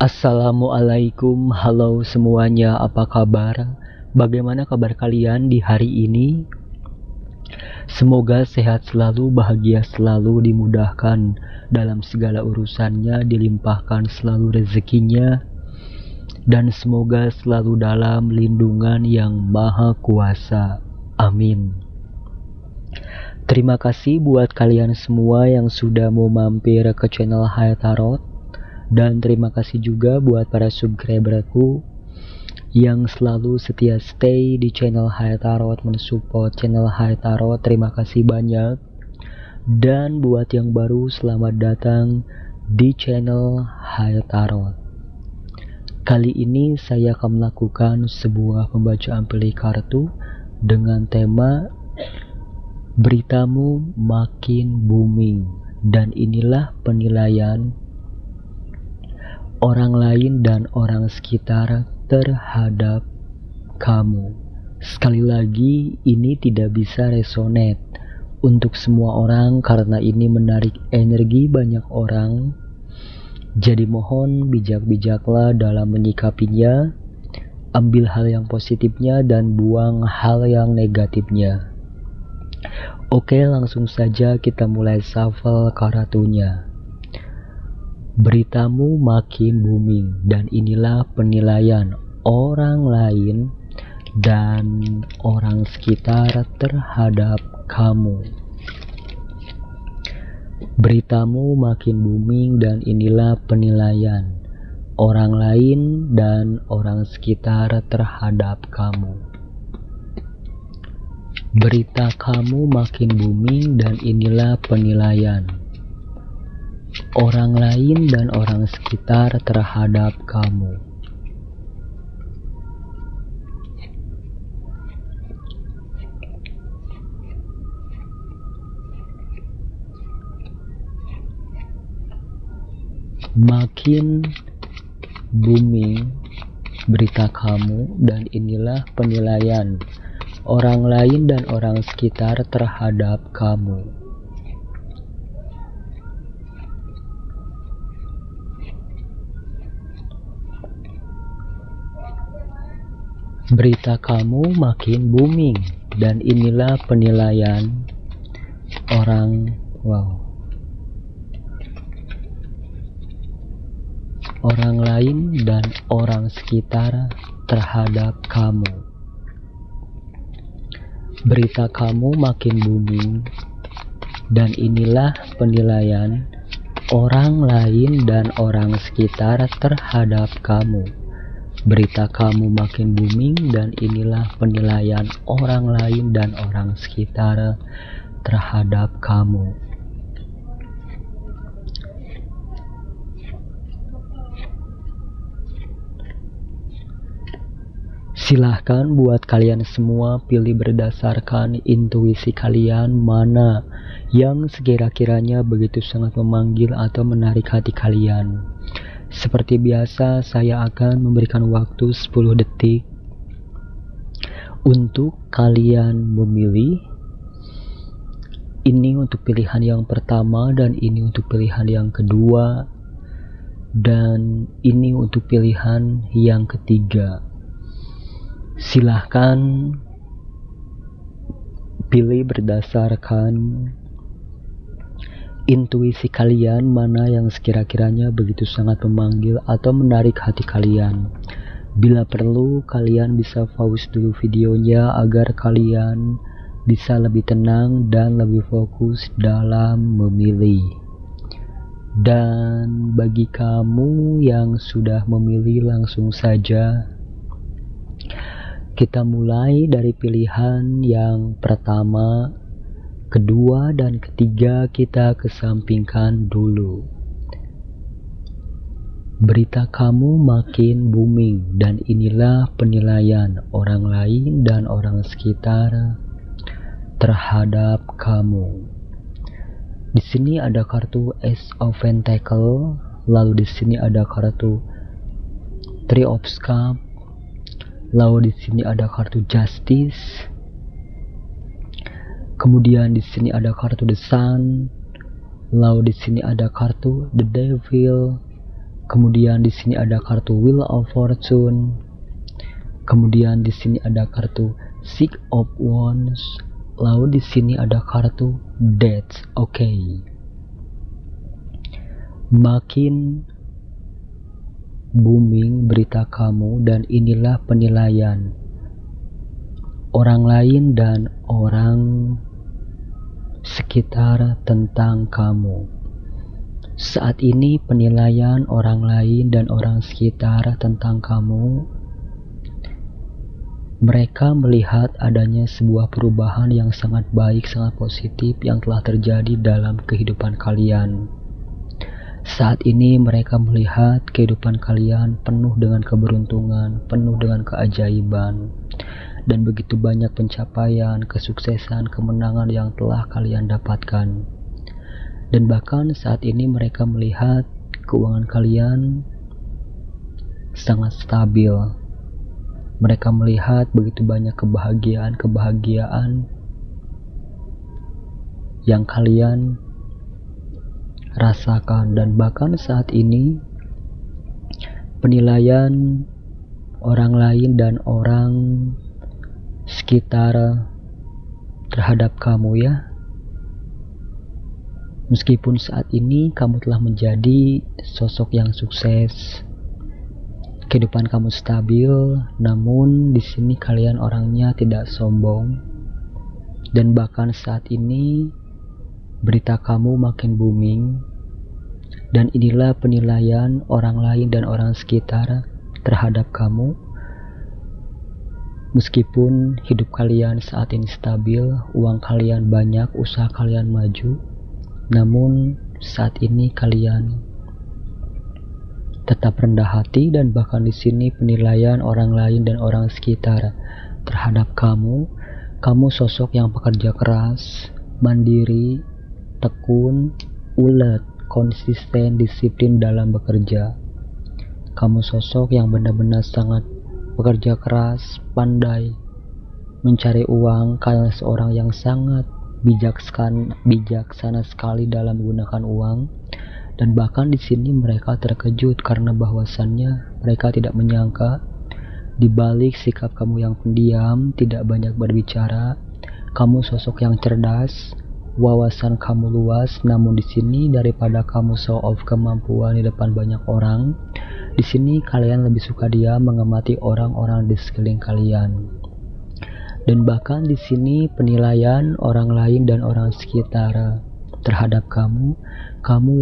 Assalamualaikum, halo semuanya, apa kabar? Bagaimana kabar kalian di hari ini? Semoga sehat selalu, bahagia selalu, dimudahkan dalam segala urusannya, dilimpahkan selalu rezekinya, dan semoga selalu dalam lindungan yang maha kuasa. Amin. Terima kasih buat kalian semua yang sudah mau mampir ke channel Hai Tarot. Dan terima kasih juga buat para subscriberku yang selalu setia stay di channel Hai Tarot, mensupport channel Hai Tarot. Terima kasih banyak. Dan buat yang baru, selamat datang di channel Hai Tarot. Kali ini saya akan melakukan sebuah pembacaan pilih kartu dengan tema Beritamu Makin Booming. Dan inilah penilaian orang lain dan orang sekitar terhadap kamu. Sekali lagi, ini tidak bisa resonate untuk semua orang karena ini menarik energi banyak orang. Jadi mohon bijak-bijaklah dalam menyikapinya. Ambil hal yang positifnya dan buang hal yang negatifnya. Oke, langsung saja kita mulai shuffle kartunya. Beritamu makin booming, dan inilah penilaian orang lain dan orang sekitar terhadap kamu. Beritamu makin booming, dan inilah penilaian orang lain dan orang sekitar terhadap kamu. Berita kamu makin booming, dan inilah penilaian orang lain dan orang sekitar terhadap kamu. Makin booming berita kamu, dan inilah penilaian orang lain dan orang sekitar terhadap kamu. Berita kamu makin booming, dan inilah penilaian orang lain dan orang sekitar terhadap kamu. Berita kamu makin booming, dan inilah penilaian orang lain dan orang sekitar terhadap kamu. Berita kamu makin booming, dan inilah penilaian orang lain dan orang sekitar terhadap kamu. Silahkan buat kalian semua pilih berdasarkan intuisi kalian mana yang sekira-kiranya begitu sangat memanggil atau menarik hati kalian. Seperti biasa, saya akan memberikan waktu 10 detik untuk kalian memilih. Ini untuk pilihan yang pertama, dan ini untuk pilihan yang kedua, dan ini untuk pilihan yang ketiga. Silahkan pilih berdasarkan intuisi kalian mana yang sekira-kiranya begitu sangat memanggil atau menarik hati kalian. Bila perlu, kalian bisa pause dulu videonya agar kalian bisa lebih tenang dan lebih fokus dalam memilih. Dan bagi kamu yang sudah memilih, langsung saja kita mulai dari pilihan yang pertama, kedua, dan ketiga kita kesampingkan dulu. Berita kamu makin booming, dan inilah penilaian orang lain dan orang sekitar terhadap kamu. Di sini ada kartu Ace of Pentacle, lalu di sini ada kartu Three of Cups, lalu di sini ada kartu Justice. Kemudian di sini ada kartu The Sun, lalu di sini ada kartu The Devil, Kemudian di sini ada kartu Wheel of Fortune. Kemudian di sini ada kartu Six of Wands. Lalu di sini ada kartu Death. Oke. Makin booming berita kamu, dan inilah penilaian orang lain dan orang sekitar tentang kamu. Saat ini penilaian orang lain dan orang sekitar tentang kamu, mereka melihat adanya sebuah perubahan yang sangat baik, sangat positif yang telah terjadi dalam kehidupan kalian. Saat ini mereka melihat kehidupan kalian penuh dengan keberuntungan, penuh dengan keajaiban, dan begitu banyak pencapaian, kesuksesan, kemenangan yang telah kalian dapatkan. Dan bahkan saat ini mereka melihat keuangan kalian sangat stabil. Mereka melihat begitu banyak kebahagiaan yang kalian rasakan. Dan bahkan saat ini penilaian orang lain dan orang sekitar terhadap kamu ya, meskipun saat ini kamu telah menjadi sosok yang sukses, kehidupan kamu stabil, namun di sini kalian orangnya tidak sombong. Dan bahkan saat ini berita kamu makin booming, dan inilah penilaian orang lain dan orang sekitar terhadap kamu. Meskipun hidup kalian saat ini stabil, uang kalian banyak, usaha kalian maju, namun saat ini kalian tetap rendah hati. Dan bahkan di sini penilaian orang lain dan orang sekitar terhadap kamu sosok yang pekerja keras, mandiri, tekun, ulet, konsisten, disiplin dalam bekerja. Kamu sosok yang benar-benar sangat bekerja keras, pandai mencari uang. Kalian seorang yang sangat bijaksana sekali dalam menggunakan uang. Dan bahkan di sini mereka terkejut karena bahwasannya mereka tidak menyangka di balik sikap kamu yang pendiam, tidak banyak berbicara, kamu sosok yang cerdas, wawasan kamu luas. Namun di sini daripada kamu show off kemampuan di depan banyak orang, di sini kalian lebih suka mengamati orang-orang di sekeliling kalian. Dan bahkan di sini penilaian orang lain dan orang sekitar terhadap kamu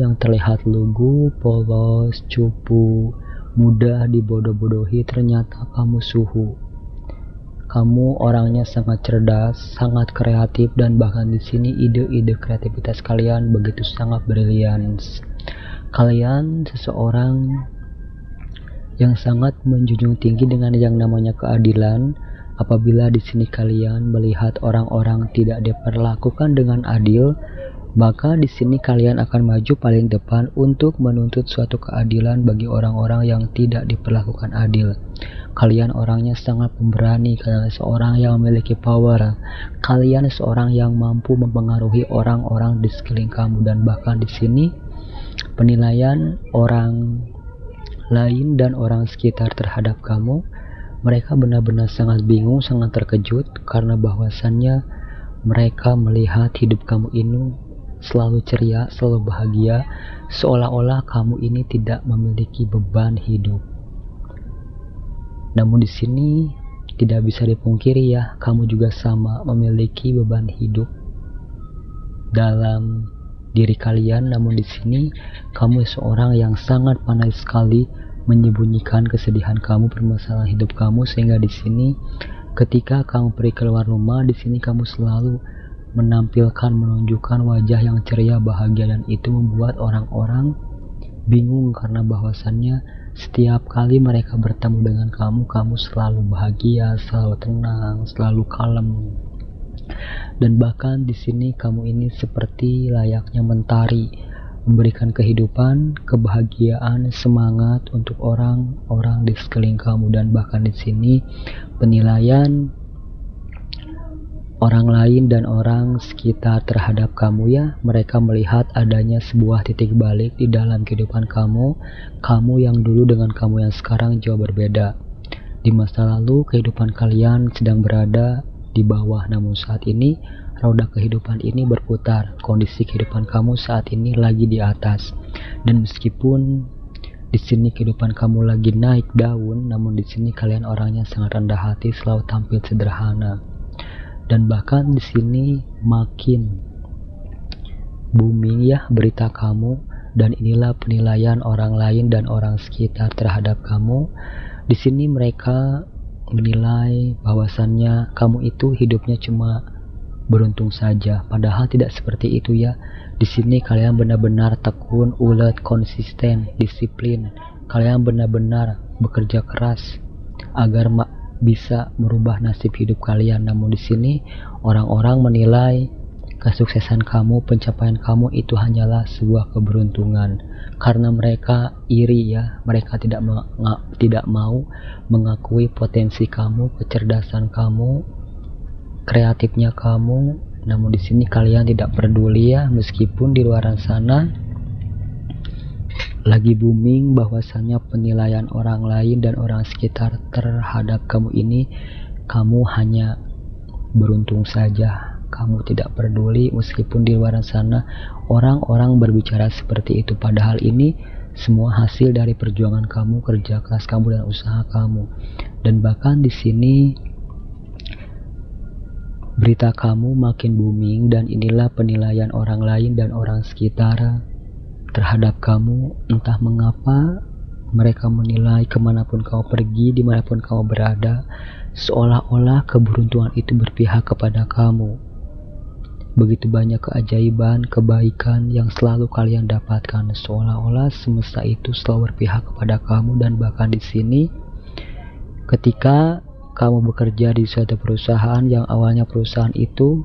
yang terlihat lugu, polos, cupu, mudah dibodoh-bodohi, ternyata kamu suhu. Kamu orangnya sangat cerdas, sangat kreatif, dan bahkan di sini ide-ide kreativitas kalian begitu sangat brilian. Kalian seseorang yang sangat menjunjung tinggi dengan yang namanya keadilan. Apabila di sini kalian melihat orang-orang tidak diperlakukan dengan adil, maka di sini kalian akan maju paling depan untuk menuntut suatu keadilan bagi orang-orang yang tidak diperlakukan adil. Kalian orangnya sangat pemberani, kalian seorang yang memiliki power, kalian seorang yang mampu mempengaruhi orang-orang di sekeliling kamu. Dan bahkan di sini penilaian orang lain dan orang sekitar terhadap kamu, mereka benar-benar sangat bingung, sangat terkejut karena bahwasannya mereka melihat hidup kamu ini selalu ceria, selalu bahagia, seolah-olah kamu ini tidak memiliki beban hidup. Namun di sini tidak bisa dipungkiri ya, kamu juga sama memiliki beban hidup dalam diri kalian. Namun di sini kamu seorang yang sangat pandai sekali menyembunyikan kesedihan kamu, permasalahan hidup kamu, sehingga di sini ketika kamu pergi keluar rumah, di sini kamu selalu menunjukkan wajah yang ceria, bahagia, dan itu membuat orang-orang bingung karena bahwasannya setiap kali mereka bertemu dengan kamu selalu bahagia, selalu tenang, selalu kalem. Dan bahkan di sini kamu ini seperti layaknya mentari, memberikan kehidupan, kebahagiaan, semangat untuk orang-orang di sekeliling kamu. Dan bahkan di sini penilaian orang lain dan orang sekitar terhadap kamu ya. Mereka melihat adanya sebuah titik balik di dalam kehidupan kamu yang dulu dengan kamu yang sekarang jauh berbeda. Di masa lalu kehidupan kalian sedang berada di bawah, namun saat ini roda kehidupan ini berputar. Kondisi kehidupan kamu saat ini lagi di atas, dan meskipun di sini kehidupan kamu lagi naik daun, namun di sini kalian orangnya sangat rendah hati, selalu tampil sederhana. Dan bahkan di sini makin booming ya berita kamu, dan inilah penilaian orang lain dan orang sekitar terhadap kamu. Di sini mereka menilai bahwasannya kamu itu hidupnya cuma beruntung saja, padahal tidak seperti itu ya. Di sini kalian benar-benar tekun, ulet, konsisten, disiplin. Kalian benar-benar bekerja keras agar bisa merubah nasib hidup kalian. Namun di sini orang-orang menilai kesuksesan kamu, pencapaian kamu itu hanyalah sebuah keberuntungan, karena mereka iri ya. Mereka tidak mau mengakui potensi kamu, kecerdasan kamu, kreatifnya kamu. Namun di sini kalian tidak peduli ya, meskipun di luar sana lagi booming bahwasannya penilaian orang lain dan orang sekitar terhadap kamu ini, kamu hanya beruntung saja. Kamu tidak peduli meskipun di luar sana orang-orang berbicara seperti itu, padahal ini semua hasil dari perjuangan kamu, kerja keras kamu dan usaha kamu. Dan bahkan di sini berita kamu makin booming, dan inilah penilaian orang lain dan orang sekitar terhadap kamu. Entah mengapa mereka menilai kemanapun kamu pergi, dimanapun kamu berada, seolah-olah keberuntungan itu berpihak kepada kamu. Begitu banyak keajaiban, kebaikan yang selalu kalian dapatkan, seolah-olah semesta itu selalu berpihak kepada kamu. Dan bahkan di sini ketika kamu bekerja di suatu perusahaan yang awalnya perusahaan itu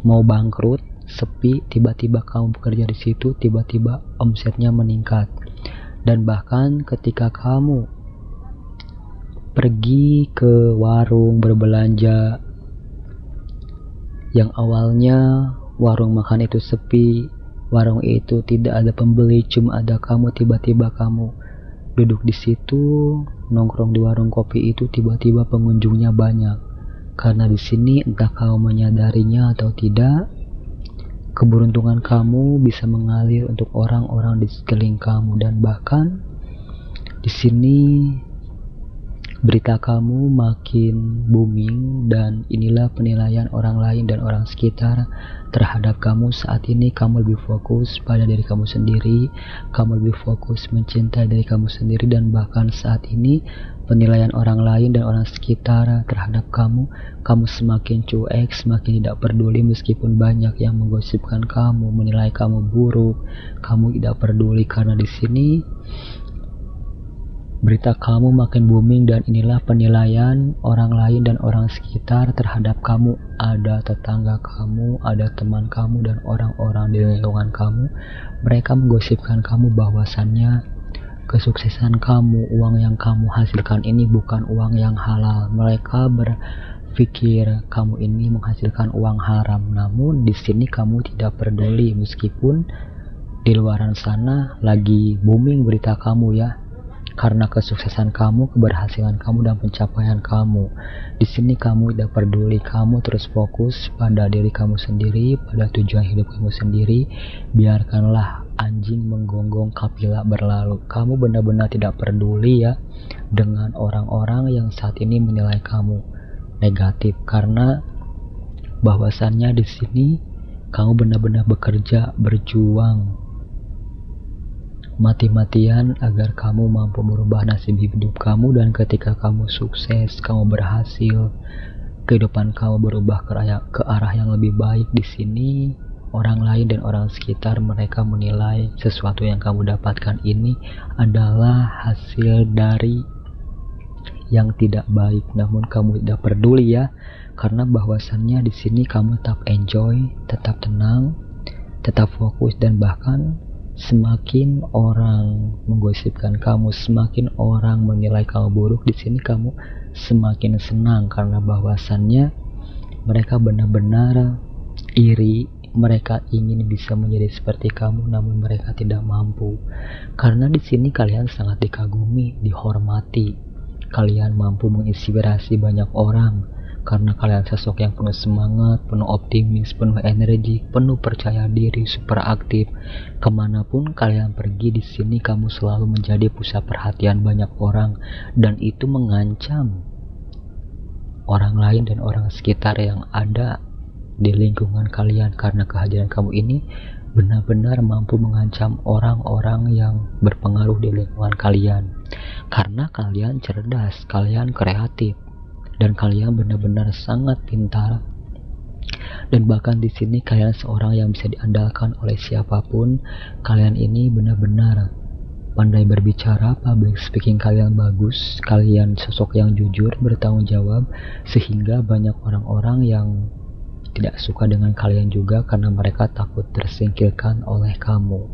mau bangkrut, sepi, tiba-tiba kamu bekerja di situ, tiba-tiba omsetnya meningkat. Dan bahkan ketika kamu pergi ke warung berbelanja yang awalnya warung makan itu sepi, warung itu tidak ada pembeli, cuma ada kamu, tiba-tiba kamu duduk di situ, nongkrong di warung kopi itu, tiba-tiba pengunjungnya banyak. Karena di sini entah kamu menyadarinya atau tidak, keberuntungan kamu bisa mengalir untuk orang-orang di sekeliling kamu. Dan bahkan di sini berita kamu makin booming, dan inilah penilaian orang lain dan orang sekitar terhadap kamu. Saat ini kamu lebih fokus pada diri kamu sendiri, kamu lebih fokus mencintai diri kamu sendiri. Dan bahkan saat ini penilaian orang lain dan orang sekitar terhadap kamu semakin cuek, semakin tidak peduli. Meskipun banyak yang menggosipkan kamu, menilai kamu buruk, kamu tidak peduli, karena di sini berita kamu makin booming. Dan inilah penilaian orang lain dan orang sekitar terhadap kamu. Ada tetangga kamu, ada teman kamu, dan orang-orang di lingkungan kamu. Mereka menggosipkan kamu bahwasannya kesuksesan kamu, uang yang kamu hasilkan ini bukan uang yang halal. Mereka berpikir kamu ini menghasilkan uang haram. Namun di sini kamu tidak peduli, meskipun di luaran sana lagi booming berita kamu ya, karena kesuksesan kamu, keberhasilan kamu, dan pencapaian kamu. Di sini kamu tidak peduli, kamu terus fokus pada diri kamu sendiri, pada tujuan hidup kamu sendiri. Biarkanlah anjing menggonggong kapila berlalu. Kamu benar-benar tidak peduli ya dengan orang-orang yang saat ini menilai kamu negatif, karena bahwasannya di sini kamu benar-benar bekerja, berjuang mati-matian agar kamu mampu merubah nasib hidup kamu. Dan ketika kamu sukses, kamu berhasil, kehidupan kamu berubah ke arah yang lebih baik. Di sini orang lain dan orang sekitar mereka menilai sesuatu yang kamu dapatkan ini adalah hasil dari yang tidak baik. Namun kamu tidak peduli ya, karena bahwasannya di sini kamu tetap enjoy, tetap tenang, tetap fokus. Dan bahkan semakin orang menggosipkan kamu, semakin orang menilai kamu buruk, di sini kamu semakin senang, karena bahwasannya Mereka benar-benar iri, mereka ingin bisa menjadi seperti kamu, namun mereka tidak mampu. Karena di sini kalian sangat dikagumi, dihormati. Kalian mampu menginspirasi banyak orang karena kalian sosok yang penuh semangat, penuh optimis, penuh energi, penuh percaya diri, super aktif. Kemanapun kalian pergi, di sini kamu selalu menjadi pusat perhatian banyak orang, dan itu mengancam orang lain dan orang sekitar yang ada di lingkungan kalian, karena kehadiran kamu ini benar-benar mampu mengancam orang-orang yang berpengaruh di lingkungan kalian. Karena kalian cerdas, kalian kreatif, dan kalian benar-benar sangat pintar. Dan bahkan di sini kalian seorang yang bisa diandalkan oleh siapapun. Kalian ini benar-benar pandai berbicara, public speaking kalian bagus, kalian sosok yang jujur, bertanggung jawab, sehingga banyak orang-orang yang tidak suka dengan kalian juga karena mereka takut tersingkirkan oleh kamu.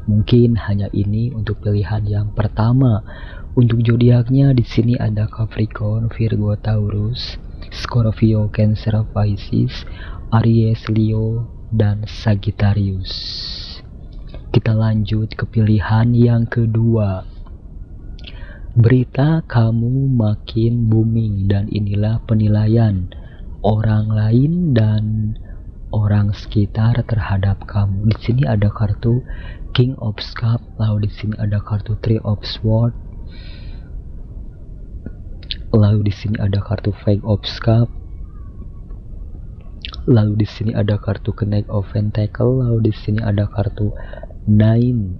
Mungkin hanya ini untuk pilihan yang pertama. Untuk zodiaknya di sini ada Capricorn, Virgo, Taurus, Scorpio, Cancer, Pisces, Aries, Leo, dan Sagittarius. Kita lanjut ke pilihan yang kedua. Berita kamu makin booming, dan inilah penilaian orang lain dan orang sekitar terhadap kamu. Di sini ada kartu King of Cups, lalu di sini ada kartu Three of Swords, lalu di sini ada kartu Five of Cups, lalu di sini ada kartu Knight of Pentacles, lalu di sini ada kartu Nine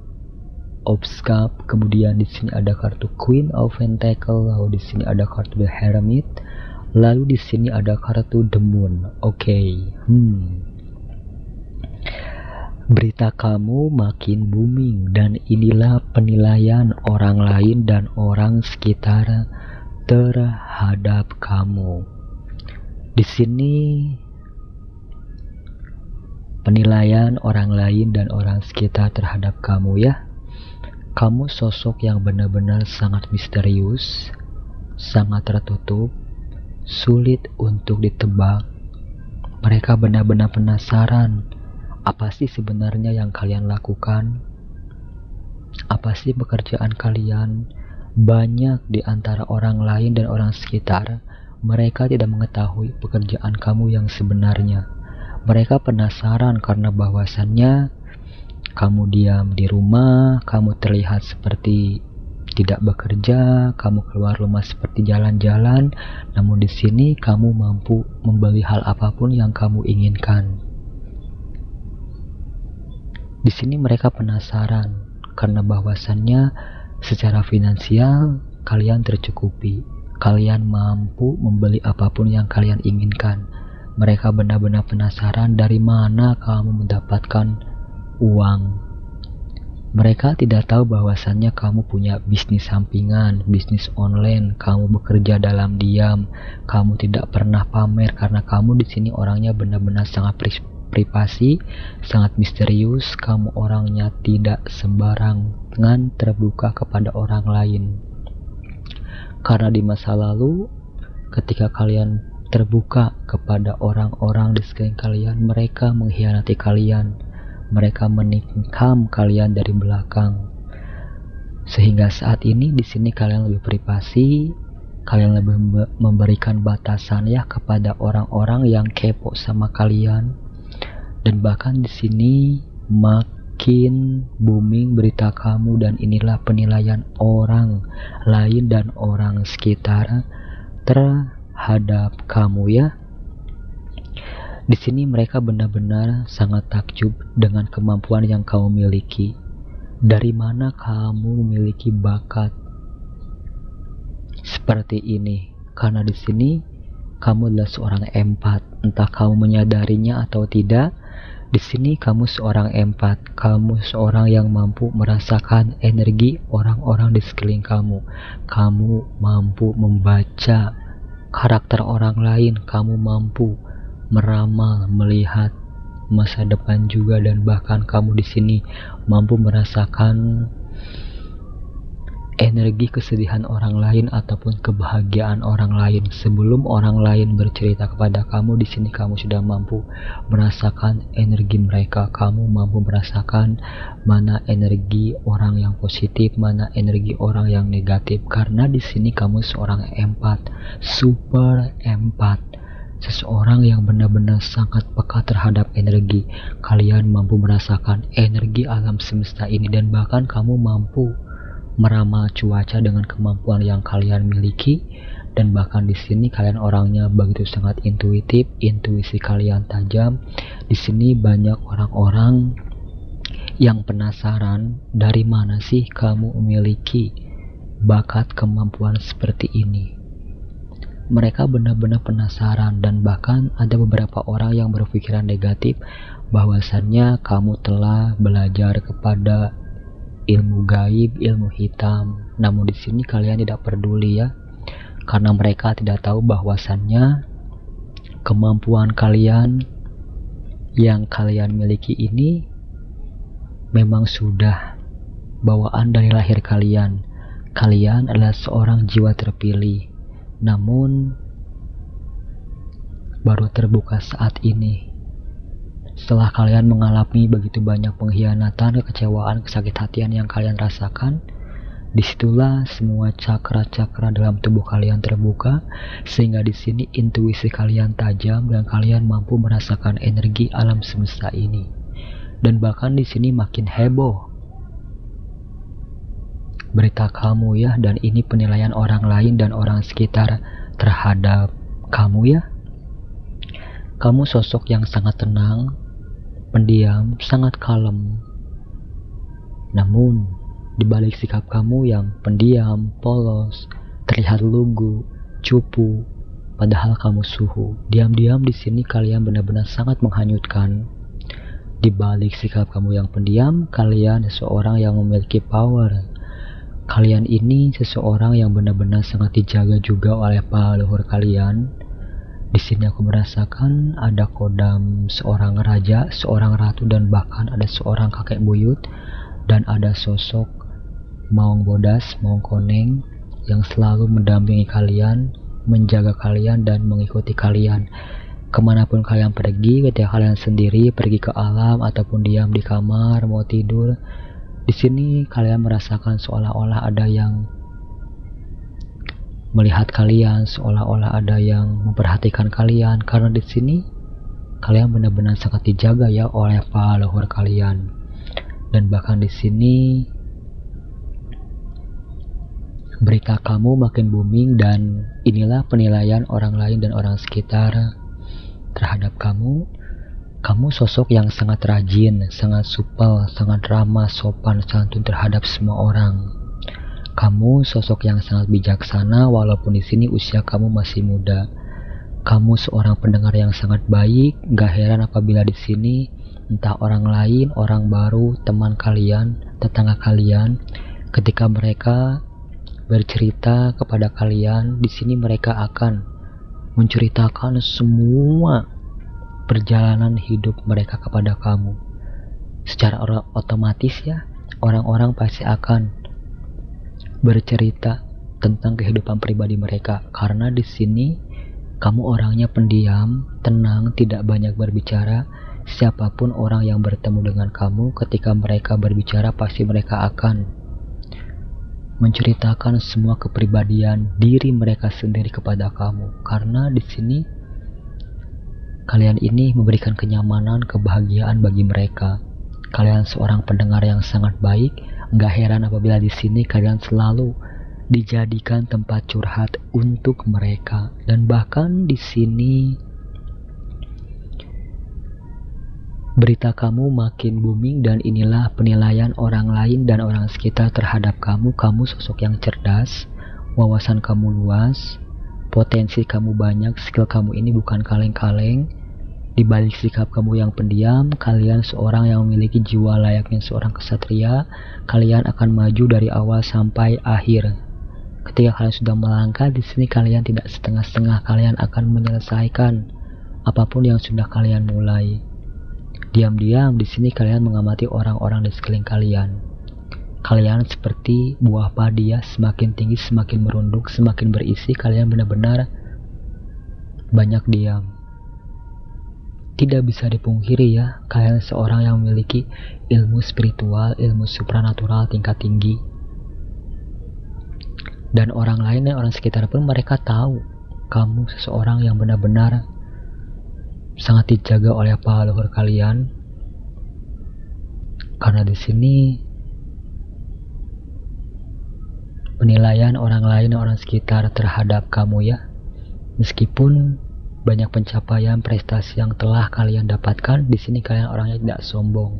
of Cups, kemudian di sini ada kartu Queen of Pentacles, lalu di sini ada kartu The Hermit, lalu di sini ada kartu The Moon. Oke. Berita kamu makin booming, dan inilah penilaian orang lain dan orang sekitar terhadap kamu. Di sini penilaian orang lain dan orang sekitar terhadap kamu ya. Kamu sosok yang benar-benar sangat misterius, sangat tertutup, sulit untuk ditebak. Mereka benar-benar penasaran, apa sih sebenarnya yang kalian lakukan? Apa sih pekerjaan kalian? Banyak di antara orang lain dan orang sekitar, mereka tidak mengetahui pekerjaan kamu yang sebenarnya. Mereka penasaran karena bahwasannya kamu diam di rumah, kamu terlihat seperti tidak bekerja, kamu keluar rumah seperti jalan-jalan, namun di sini kamu mampu membeli hal apapun yang kamu inginkan. Di sini mereka penasaran karena bahwasannya secara finansial kalian tercukupi, kalian mampu membeli apapun yang kalian inginkan. Mereka benar-benar penasaran dari mana kamu mendapatkan uang. Mereka tidak tahu bahwasannya kamu punya bisnis sampingan, bisnis online, kamu bekerja dalam diam, kamu tidak pernah pamer karena kamu di sini orangnya benar-benar sangat privasi, sangat misterius. Kamu orangnya tidak sembarangan terbuka kepada orang lain. Karena di masa lalu, ketika kalian terbuka kepada orang-orang di sekeliling kalian, mereka mengkhianati kalian. Mereka menikam kalian dari belakang. Sehingga saat ini di sini kalian lebih privasi, kalian lebih memberikan batasan ya kepada orang-orang yang kepo sama kalian. Dan bahkan di sini makin booming berita kamu, dan inilah penilaian orang lain dan orang sekitar terhadap kamu ya. Di sini mereka benar-benar sangat takjub dengan kemampuan yang kamu miliki. Dari mana kamu memiliki bakat seperti ini? Karena di sini kamu adalah seorang empat, entah kamu menyadarinya atau tidak. Di sini kamu seorang empat, kamu seorang yang mampu merasakan energi orang-orang di sekeliling kamu. Kamu mampu membaca karakter orang lain, kamu mampu meramal, melihat masa depan juga, dan bahkan kamu di sini mampu merasakan energi kesedihan orang lain ataupun kebahagiaan orang lain. Sebelum orang lain bercerita kepada kamu, di sini kamu sudah mampu merasakan energi mereka. Kamu mampu merasakan mana energi orang yang positif, mana energi orang yang negatif. Karena di sini kamu seorang empat, super empat. Seseorang yang benar-benar sangat peka terhadap energi. Kalian mampu merasakan energi alam semesta ini, dan bahkan kamu mampu meramal cuaca dengan kemampuan yang kalian miliki. Dan bahkan di sini kalian orangnya begitu sangat intuitif, intuisi kalian tajam. Di sini banyak orang-orang yang penasaran dari mana sih kamu memiliki bakat kemampuan seperti ini. Mereka benar-benar penasaran, dan bahkan ada beberapa orang yang berpikiran negatif bahwasannya kamu telah belajar kepada ilmu gaib, ilmu hitam. Namun di sini kalian tidak peduli ya, karena mereka tidak tahu bahwasannya kemampuan kalian yang kalian miliki ini memang sudah bawaan dari lahir kalian. Kalian adalah seorang jiwa terpilih, namun baru terbuka saat ini. Setelah kalian mengalami begitu banyak pengkhianatan, kekecewaan, kesakit hatian yang kalian rasakan, disitulah semua cakra-cakra dalam tubuh kalian terbuka, sehingga di sini intuisi kalian tajam dan kalian mampu merasakan energi alam semesta ini. Dan bahkan di sini makin heboh berita kamu ya, dan ini penilaian orang lain dan orang sekitar terhadap kamu ya. Kamu sosok yang sangat tenang, pendiam, sangat kalem. Namun, di balik sikap kamu yang pendiam, polos, terlihat lugu, cupu, padahal kamu suhu. Diam-diam di sini kalian benar-benar sangat menghanyutkan. Di balik sikap kamu yang pendiam, kalian seseorang yang memiliki power. Kalian ini seseorang yang benar-benar sangat dijaga juga oleh para leluhur kalian. Di sini aku merasakan ada kodam seorang raja, seorang ratu, dan bahkan ada seorang kakek buyut, dan ada sosok Maung Bodas, Maung Koneng yang selalu mendampingi kalian, menjaga kalian, dan mengikuti kalian kemanapun kalian pergi. Ketika kalian sendiri pergi ke alam ataupun diam di kamar mau tidur, di sini kalian merasakan seolah-olah ada yang melihat kalian, seolah-olah ada yang memperhatikan kalian, karena di sini kalian benar-benar sangat dijaga ya oleh para leluhur kalian. Dan bahkan di sini berita kamu makin booming, dan inilah penilaian orang lain dan orang sekitar terhadap kamu. Kamu sosok yang sangat rajin, sangat supel, sangat ramah, sopan santun terhadap semua orang. Kamu sosok yang sangat bijaksana walaupun di sini usia kamu masih muda. Kamu seorang pendengar yang sangat baik. Gak heran apabila di sini entah orang lain, orang baru, teman kalian, tetangga kalian, ketika mereka bercerita kepada kalian, di sini mereka akan menceritakan semua perjalanan hidup mereka kepada kamu. Secara otomatis ya, orang-orang pasti akan bercerita tentang kehidupan pribadi mereka, karena di sini kamu orangnya pendiam, tenang, tidak banyak berbicara. Siapapun orang yang bertemu dengan kamu, ketika mereka berbicara pasti mereka akan menceritakan semua kepribadian diri mereka sendiri kepada kamu, karena di sini kalian ini memberikan kenyamanan, kebahagiaan bagi mereka. Kalian seorang pendengar yang sangat baik. Gak heran apabila di sini kalian selalu dijadikan tempat curhat untuk mereka. Dan bahkan di sini berita kamu makin booming, dan inilah penilaian orang lain dan orang sekitar terhadap kamu. Kamu sosok yang cerdas, wawasan kamu luas, potensi kamu banyak, skill kamu ini bukan kaleng-kaleng. Di balik sikap kamu yang pendiam, kalian seorang yang memiliki jiwa layaknya seorang kesatria. Kalian akan maju dari awal sampai akhir. Ketika kalian sudah melangkah, di sini kalian tidak setengah-setengah. Kalian akan menyelesaikan apapun yang sudah kalian mulai. Diam-diam di sini kalian mengamati orang-orang di sekeliling kalian. Kalian seperti buah padi ya, semakin tinggi semakin merunduk, semakin berisi. Kalian benar-benar banyak diam. Tidak bisa dipungkiri ya, kalian seorang yang memiliki ilmu spiritual, ilmu supranatural tingkat tinggi. Dan orang lain dan orang sekitar pun mereka tahu kamu seseorang yang benar-benar sangat dijaga oleh para leluhur kalian. Karena di sini penilaian orang lain dan orang sekitar terhadap kamu ya, meskipun banyak pencapaian prestasi yang telah kalian dapatkan, di sini kalian orangnya tidak sombong.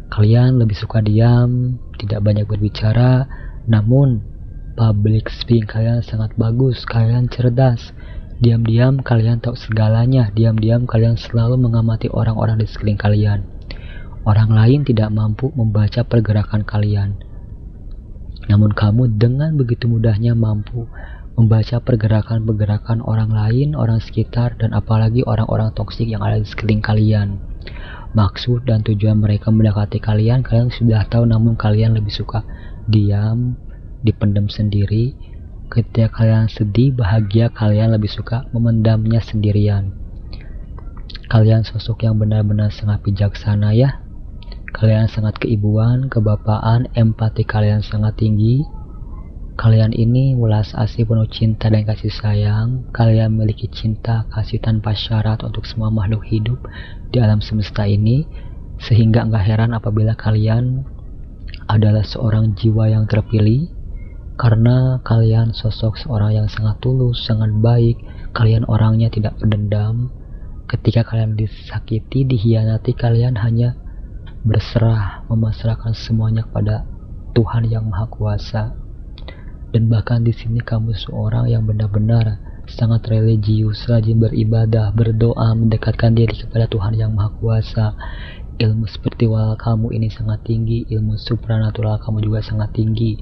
Kalian lebih suka diam, tidak banyak berbicara, namun public speaking kalian sangat bagus, kalian cerdas. Diam-diam kalian tahu segalanya, diam-diam kalian selalu mengamati orang-orang di sekeliling kalian. Orang lain tidak mampu membaca pergerakan kalian, namun kamu dengan begitu mudahnya mampu membaca pergerakan-pergerakan orang lain, orang sekitar, dan apalagi orang-orang toksik yang ada di sekeliling kalian. Maksud dan tujuan mereka mendekati kalian, kalian sudah tahu, namun kalian lebih suka diam, dipendam sendiri. Ketika kalian sedih, bahagia, kalian lebih suka memendamnya sendirian. Kalian sosok yang benar-benar sangat bijaksana ya. Kalian sangat keibuan, kebapaan, empati kalian sangat tinggi. Kalian ini welas asih, penuh cinta dan kasih sayang. Kalian memiliki cinta kasih tanpa syarat untuk semua makhluk hidup di alam semesta ini, sehingga enggak heran apabila kalian adalah seorang jiwa yang terpilih, karena kalian sosok seorang yang sangat tulus, sangat baik. Kalian orangnya tidak pendendam. Ketika kalian disakiti, dihianati, kalian hanya berserah, memasrahkan semuanya kepada Tuhan yang Maha Kuasa. Dan bahkan di sini kamu seorang yang benar-benar sangat religius, rajin beribadah, berdoa, mendekatkan diri kepada Tuhan yang Maha Kuasa. Ilmu spiritual kamu ini sangat tinggi, ilmu supranatural kamu juga sangat tinggi.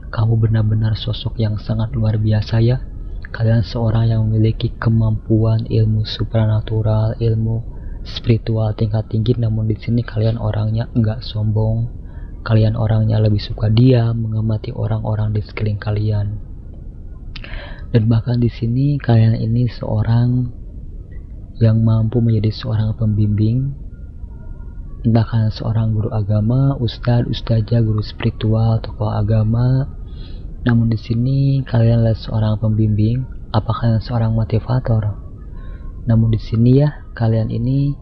Kamu benar-benar sosok yang sangat luar biasa ya. Kalian seorang yang memiliki kemampuan ilmu supranatural, ilmu spiritual tingkat tinggi, namun di sini kalian orangnya enggak sombong. Kalian orangnya lebih suka diam, mengamati orang-orang di sekeliling kalian. Dan bahkan di sini kalian ini seorang yang mampu menjadi seorang pembimbing. Entah kalian seorang guru agama, ustadz, ustazah, guru spiritual, tokoh agama. Namun di sini kalian adalah seorang pembimbing. Apakah kalian seorang motivator? Namun di sini ya, kalian ini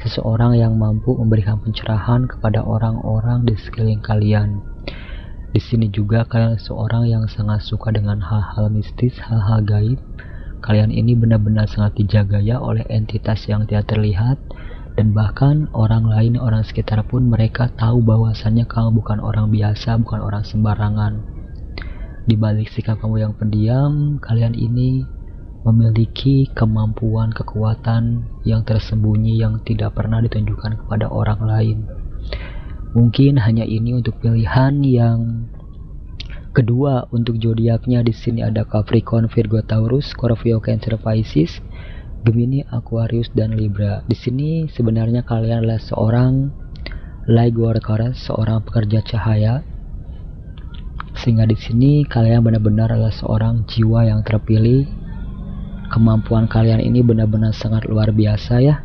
seseorang yang mampu memberikan pencerahan kepada orang-orang di sekeliling kalian. Di sini juga kalian seorang yang sangat suka dengan hal-hal mistis, hal-hal gaib. Kalian ini benar-benar sangat dijaga ya oleh entitas yang tidak terlihat, dan bahkan orang lain, orang sekitar pun mereka tahu bahwasannya kamu bukan orang biasa, bukan orang sembarangan. Di balik sikap kamu yang pendiam, kalian ini memiliki kemampuan, kekuatan yang tersembunyi yang tidak pernah ditunjukkan kepada orang lain. Mungkin hanya ini untuk pilihan yang kedua. Untuk zodiaknya di sini ada Capricorn, Virgo, Taurus, Scorpio, Cancer, Pisces, Gemini, Aquarius, dan Libra. Di sini sebenarnya kalian adalah seorang light worker, seorang pekerja cahaya. Sehingga di sini kalian benar-benar adalah seorang jiwa yang terpilih. Kemampuan kalian ini benar-benar sangat luar biasa ya.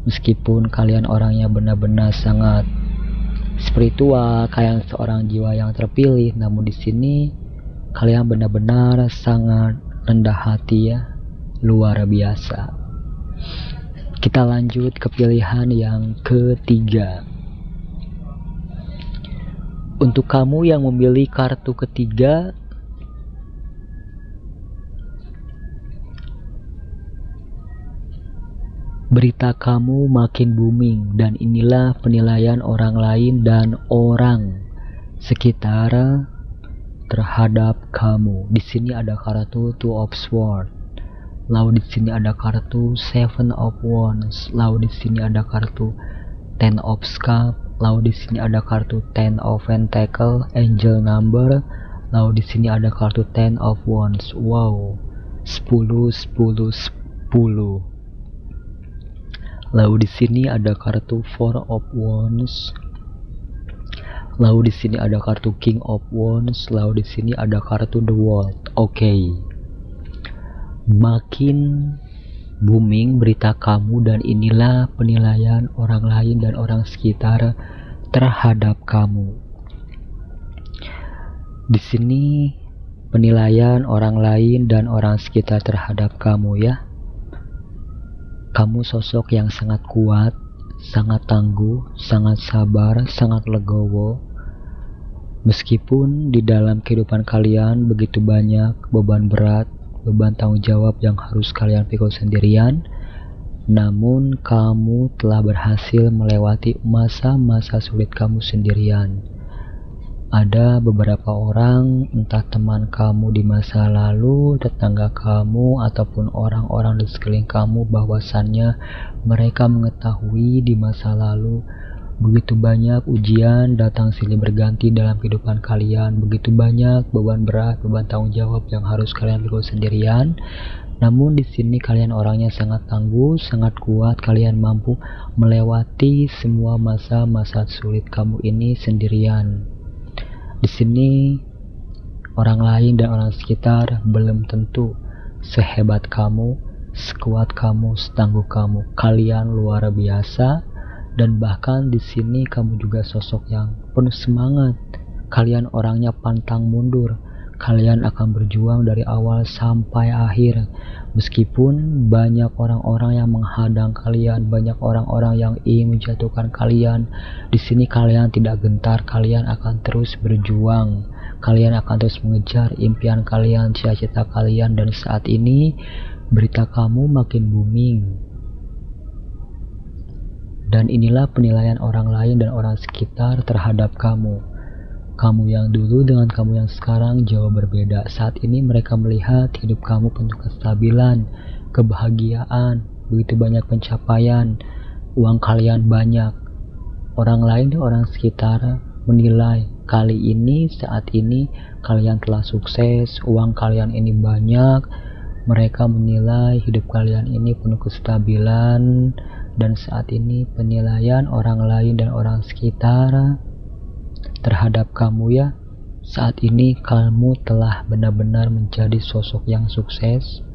Meskipun kalian orangnya benar-benar sangat spiritual, kalian seorang jiwa yang terpilih, namun di sini kalian benar-benar sangat rendah hati ya, luar biasa. Kita lanjut ke pilihan yang ketiga. Untuk kamu yang memilih kartu ketiga, berita kamu makin booming, dan inilah penilaian orang lain dan orang sekitar terhadap kamu. Di sini ada kartu Two of Swords, lalu di sini ada kartu Seven of Wands, lalu di sini ada kartu Ten of Cups, lalu di sini ada kartu Ten of Pentacles, Angel Number, lalu di sini ada kartu Ten of Wands. Wow, 10, 10, 10. Lalu di sini ada kartu Four of Wands. Lalu di sini ada kartu King of Wands, lalu di sini ada kartu The World. Oke. Makin booming berita kamu dan inilah penilaian orang lain dan orang sekitar terhadap kamu. Di sini penilaian orang lain dan orang sekitar terhadap kamu ya. Kamu sosok yang sangat kuat, sangat tangguh, sangat sabar, sangat legowo. Meskipun di dalam kehidupan kalian begitu banyak beban berat, beban tanggung jawab yang harus kalian pikul sendirian, namun kamu telah berhasil melewati masa-masa sulit kamu sendirian. Ada beberapa orang, entah teman kamu di masa lalu, tetangga kamu, ataupun orang-orang di sekeliling kamu, bahwasannya mereka mengetahui di masa lalu begitu banyak ujian datang silih berganti dalam kehidupan kalian, begitu banyak beban berat, beban tanggung jawab yang harus kalian pikul sendirian. Namun di sini kalian orangnya sangat tangguh, sangat kuat, kalian mampu melewati semua masa-masa sulit kamu ini sendirian. Di sini orang lain dan orang sekitar belum tentu sehebat kamu, sekuat kamu, setangguh kamu. Kalian luar biasa. Dan bahkan di sini kamu juga sosok yang penuh semangat. Kalian orangnya pantang mundur. Kalian akan berjuang dari awal sampai akhir. Meskipun banyak orang-orang yang menghadang kalian, banyak orang-orang yang ingin menjatuhkan kalian, di sini kalian tidak gentar. Kalian akan terus berjuang. Kalian akan terus mengejar impian kalian, cita-cita kalian. Dan saat ini berita kamu makin booming. Dan inilah penilaian orang lain dan orang sekitar terhadap kamu. Kamu yang dulu dengan kamu yang sekarang jauh berbeda. Saat ini mereka melihat hidup kamu penuh kestabilan, kebahagiaan, begitu banyak pencapaian, uang kalian banyak. Orang lain dan orang sekitar menilai kali ini, saat ini kalian telah sukses, uang kalian ini banyak. Mereka menilai hidup kalian ini penuh kestabilan. Dan saat ini penilaian orang lain dan orang sekitar terhadap kamu ya. Saat ini kamu telah benar-benar menjadi sosok yang sukses.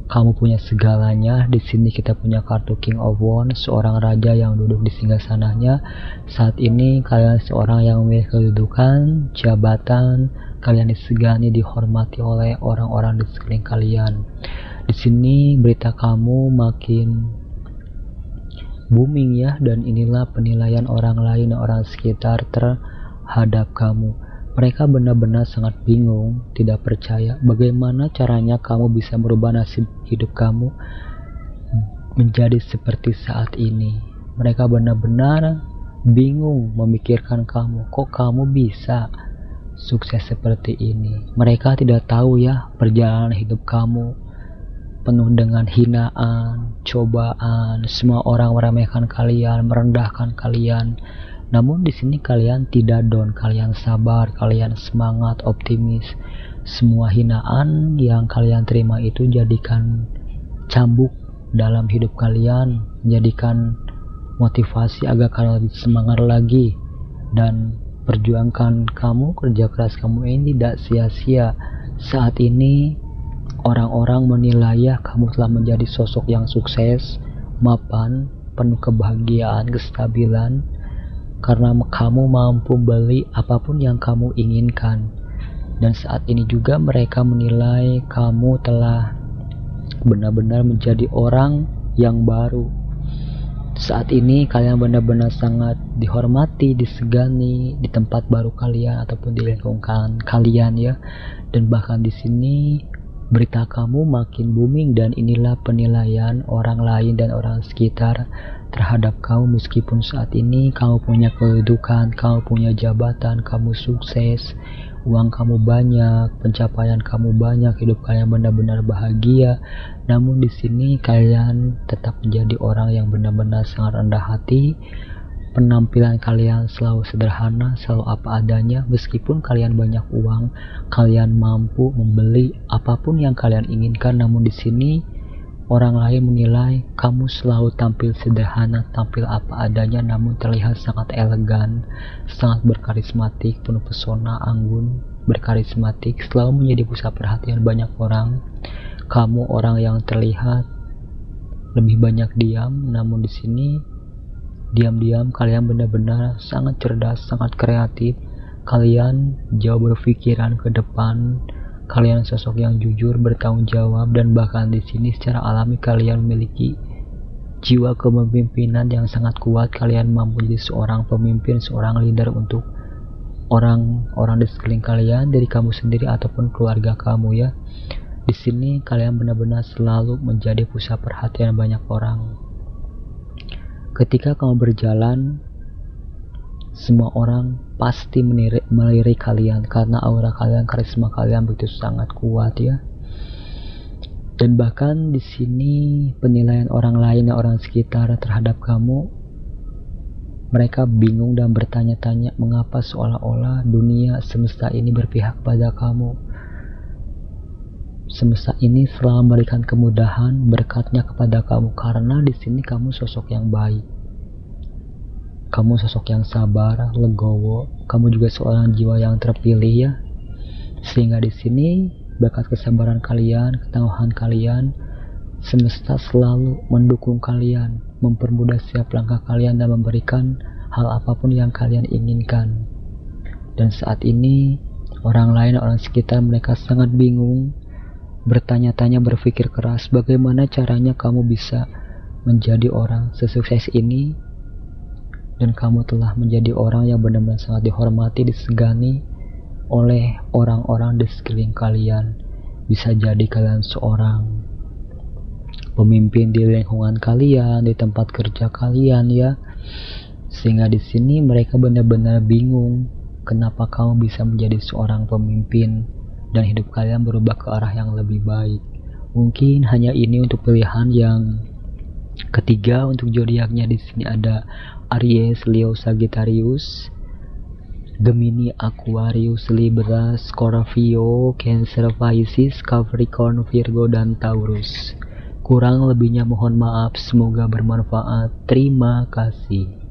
Kamu punya segalanya. Di sini kita punya kartu King of Wands, seorang raja yang duduk di singgasananya. Saat ini kalian seorang yang memiliki kedudukan, jabatan, kalian disegani, dihormati oleh orang-orang di sekeliling kalian. Di sini berita kamu makin booming ya, dan inilah penilaian orang lain dan orang sekitar terhadap kamu. Mereka benar-benar sangat bingung, tidak percaya bagaimana caranya kamu bisa merubah nasib hidup kamu menjadi seperti saat ini. Mereka benar-benar bingung memikirkan kamu, kok kamu bisa sukses seperti ini. Mereka tidak tahu ya, perjalanan hidup kamu penuh dengan hinaan, cobaan, semua orang meremehkan kalian, merendahkan kalian. Namun di sini kalian tidak down, kalian sabar, kalian semangat, optimis. Semua hinaan yang kalian terima itu jadikan cambuk dalam hidup kalian, jadikan motivasi agar kalian lebih semangat lagi dan perjuangkan kamu, kerja keras kamu ini tidak sia-sia. Saat ini orang-orang menilai ya, kamu telah menjadi sosok yang sukses, mapan, penuh kebahagiaan, kestabilan, karena kamu mampu beli apapun yang kamu inginkan. Dan saat ini juga mereka menilai kamu telah benar-benar menjadi orang yang baru. Saat ini kalian benar-benar sangat dihormati, disegani di tempat baru kalian ataupun di lingkungan kalian ya. Dan bahkan di sini berita kamu makin booming, dan inilah penilaian orang lain dan orang sekitar terhadap kamu. Meskipun saat ini kamu punya kedudukan, kamu punya jabatan, kamu sukses, uang kamu banyak, pencapaian kamu banyak, hidup kalian benar-benar bahagia, namun di sini kalian tetap menjadi orang yang benar-benar sangat rendah hati. Penampilan kalian selalu sederhana, selalu apa adanya. Meskipun kalian banyak uang, kalian mampu membeli apapun yang kalian inginkan, namun di sini Orang lain menilai kamu selalu tampil sederhana, tampil apa adanya, namun terlihat sangat elegan, sangat berkarismatik, penuh pesona, anggun, berkarismatik, selalu menjadi pusat perhatian banyak orang. Kamu orang yang terlihat lebih banyak diam, namun di sini diam-diam kalian benar-benar sangat cerdas, sangat kreatif. Kalian jauh berpikiran ke depan. Kalian sosok yang jujur, bertanggung jawab, dan bahkan di sini secara alami kalian memiliki jiwa kepemimpinan yang sangat kuat. Kalian mampu jadi seorang pemimpin, seorang leader untuk orang-orang di sekeliling kalian, dari kamu sendiri ataupun keluarga kamu ya. Di sini kalian benar-benar selalu menjadi pusat perhatian banyak orang. Ketika kamu berjalan, semua orang pasti melirik kalian karena aura kalian, karisma kalian begitu sangat kuat ya. Dan bahkan di sini penilaian orang lain, orang sekitar terhadap kamu, mereka bingung dan bertanya-tanya mengapa seolah-olah dunia semesta ini berpihak pada kamu. Semesta ini selalu memberikan kemudahan berkatnya kepada kamu karena di sini kamu sosok yang baik. Kamu sosok yang sabar, legowo. Kamu juga seorang jiwa yang terpilih ya. Sehingga di sini berkat kesabaran kalian, ketangguhan kalian, semesta selalu mendukung kalian, mempermudah setiap langkah kalian dan memberikan hal apapun yang kalian inginkan. Dan saat ini orang lain, orang sekitar mereka sangat bingung, bertanya-tanya, berpikir keras bagaimana caranya kamu bisa menjadi orang sesukses ini. Dan kamu telah menjadi orang yang benar-benar sangat dihormati, disegani oleh orang-orang di sekeliling kalian. Bisa jadi kalian seorang pemimpin di lingkungan kalian, di tempat kerja kalian ya. Sehingga di sini mereka benar-benar bingung kenapa kamu bisa menjadi seorang pemimpin dan hidup kalian berubah ke arah yang lebih baik. Mungkin hanya ini untuk pilihan yang ketiga. Untuk zodiaknya di sini ada Aries, Leo, Sagittarius, Gemini, Aquarius, Libra, Scorpio, Cancer, Pisces, Capricorn, Virgo, dan Taurus. Kurang lebihnya mohon maaf, semoga bermanfaat. Terima kasih.